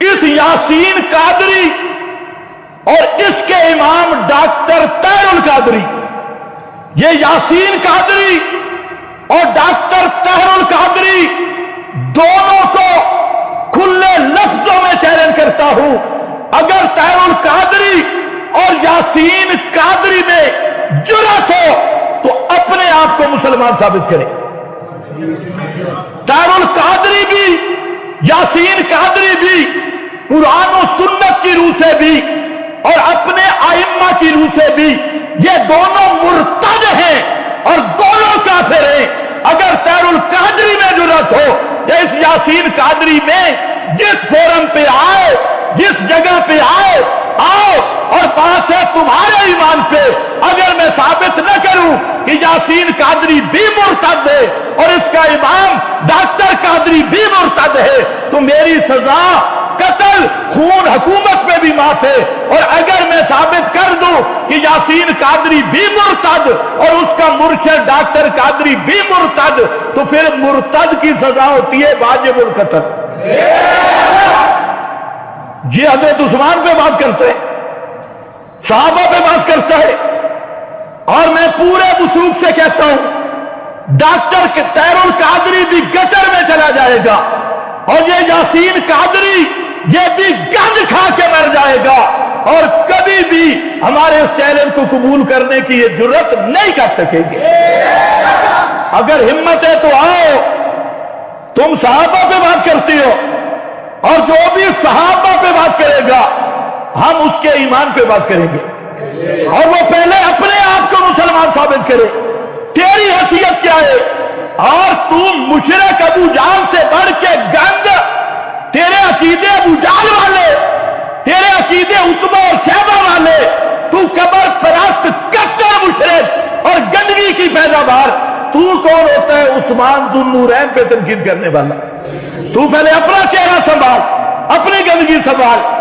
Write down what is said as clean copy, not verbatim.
اس یاسین قادری اور اس کے امام ڈاکٹر طاہر القادری، یہ یاسین قادری اور ڈاکٹر طاہر القادری دونوں کو کھلے لفظوں میں چیلنج کرتا ہوں، اگر طاہر القادری اور یاسین قادری میں جرأت ہو تو اپنے آپ کو مسلمان ثابت کرے۔ طاہر القادری بھی یاسین قادری بھی قرآن و سنت کی روح سے بھی اور اپنے ائمہ کی روح سے بھی یہ دونوں مرتد ہیں اور دونوں کافر ہیں۔ اگر طاہر القادری میں جرأت ہو یا اس یاسین قادری میں، جس فورم پہ آئے، جس جگہ پہ آئے، آؤ اور بات ہے تمہارے ایمان پہ، اگر میں ثابت نہ کروں کہ یاسین قادری بھی مرتد ہے اور اس کا امام ڈاکٹر قادری بھی مرتد ہے تو میری سزا قتل، خون حکومت میں بھی معاف ہے، اور اگر میں ثابت کر دوں کہ یاسین قادری بھی مرتد اور اس کا مرشد ڈاکٹر قادری بھی مرتد تو پھر مرتد کی سزا ہوتی ہے واجب القتل۔ یہ حضرت عثمان پہ بات کرتے ہیں، صحابہ پہ بات کرتا ہے، اور میں پورے وثوق سے کہتا ہوں ڈاکٹر طاہر القادری بھی گٹر میں چلا جائے گا اور یہ یاسین قادری یہ بھی گند کھا کے مر جائے گا، اور کبھی بھی ہمارے اس چیلنج کو قبول کرنے کی یہ جرأت نہیں کر سکیں گے۔ اگر ہمت ہے تو آؤ، تم صحابہ پہ بات کرتی ہو، اور جو بھی صحابہ پہ بات کرے گا ہم اس کے ایمان پہ بات کریں گے، اور وہ پہلے اپنے آپ کو مسلمان ثابت کرے۔ تیری حیثیت کیا ہے؟ اور تم مشرک ابو جہل سے بڑھ کے گند، تیرے عقیدے ابو جہل والے، تیرے عقیدے عتبہ اور شیبہ والے، تو قبر پرست کٹر مشرک اور گندگی کی پیداوار، تو کون ہوتا ہے عثمان ذو النورین پہ تنقید کرنے والا؟ تو پہلے اپنا چہرہ سنبھال، اپنی گندگی سنبھال۔